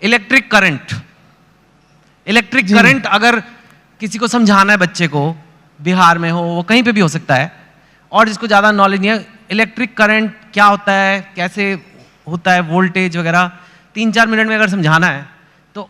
Electric current. Electric current अगर किसी को समझाना है, बच्चे को, बिहार में हो, वो कहीं पे भी हो सकता है, और जिसको ज़्यादा नॉलेज नहीं है, इलेक्ट्रिक करंट क्या होता है, कैसे होता है, वोल्टेज वगैरह 3-4 मिनट में अगर समझाना है, तो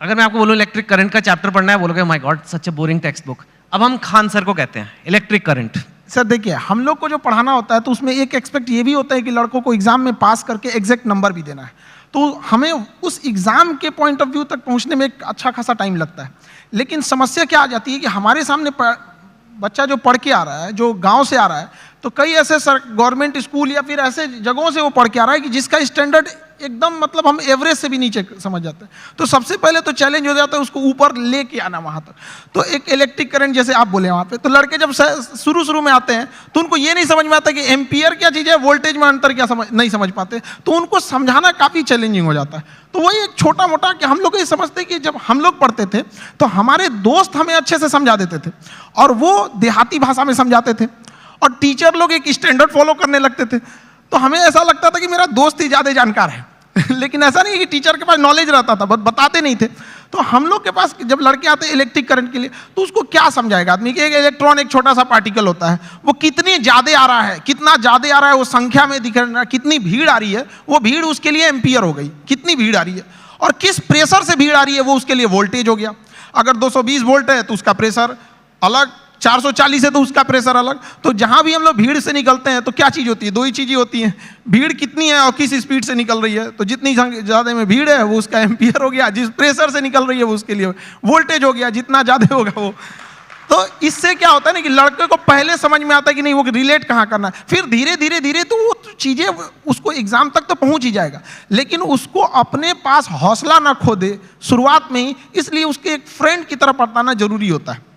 अगर मैं आपको बोलूँ इलेक्ट्रिक करंट का चैप्टर पढ़ना है, बोलोगे my God such A boring text book. अब हम खान सर को कहते हैं इलेक्ट्रिक करंट। सर देखिए, हम लोग को जो पढ़ाना होता है तो उसमें एक एक्सपेक्ट ये भी होता है कि लड़कों को एग्जाम में पास करके एग्जैक्ट नंबर भी देना है, तो हमें उस एग्जाम के पॉइंट ऑफ व्यू तक पहुंचने में एक अच्छा खासा टाइम लगता है। लेकिन समस्या क्या आ जाती है कि हमारे सामने बच्चा जो पढ़ के आ रहा है, जो गांव से आ रहा है, तो कई ऐसे गवर्नमेंट स्कूल या फिर ऐसे जगहों से वो पढ़ के आ रहा है कि जिसका स्टैंडर्ड एकदम मतलब हम एवरेज से भी नीचे समझ जाते हैं। तो सबसे पहले तो चैलेंज हो जाता है उसको ऊपर लेके आना वहाँ तक। तो एक इलेक्ट्रिक करंट जैसे आप बोले वहाँ पे, तो लड़के जब शुरू में आते हैं तो उनको ये नहीं समझ में आता कि एम्पियर क्या चीज़ है, वोल्टेज में अंतर क्या नहीं समझ पाते, तो उनको समझाना काफ़ी चैलेंजिंग हो जाता है। तो वही एक छोटा मोटा कि हम लोग ये समझते कि जब हम लोग पढ़ते थे तो हमारे दोस्त हमें अच्छे से समझा देते थे और वो देहाती भाषा में समझाते थे, और टीचर लोग एक स्टैंडर्ड फॉलो करने लगते थे। तो हमें ऐसा लगता था कि मेरा दोस्त ही ज़्यादा जानकार है लेकिन ऐसा नहीं है कि टीचर के पास नॉलेज रहता था, बताते नहीं थे। तो हम लोग के पास जब लड़के आते हैं इलेक्ट्रिक करंट के लिए, तो उसको क्या समझाएगा आदमी कि एक इलेक्ट्रॉन एक छोटा सा पार्टिकल होता है, वो कितनी ज़्यादा आ रहा है, कितना ज़्यादा आ रहा है, वो संख्या में दिख रहा है, कितनी भीड़ आ रही है, वो भीड़ उसके लिए एम्पियर हो गई, कितनी भीड़ आ रही है, और किस प्रेशर से भीड़ आ रही है वो उसके लिए वोल्टेज हो गया। अगर 220 वोल्ट है तो उसका प्रेशर अलग, 440 है तो उसका प्रेशर अलग। तो जहां भी हम लोग भीड़ से निकलते हैं तो क्या चीज़ होती है, दो ही चीज़ें होती हैं, भीड़ कितनी है और किस स्पीड से निकल रही है। तो जितनी ज़्यादा में भीड़ है वो उसका एम्पियर हो गया, जिस प्रेशर से निकल रही है वो उसके लिए वोल्टेज हो गया, जितना ज़्यादा होगा वो। तो इससे क्या होता है ना कि लड़के को पहले समझ में आता है कि नहीं वो रिलेट कहाँ करना है, फिर धीरे धीरे तो वो चीज़ें उसको एग्जाम तक तो पहुँच ही जाएगा, लेकिन उसको अपने पास हौसला ना खो दे शुरुआत में ही, इसलिए उसके एक फ्रेंड की तरह बताना जरूरी होता है।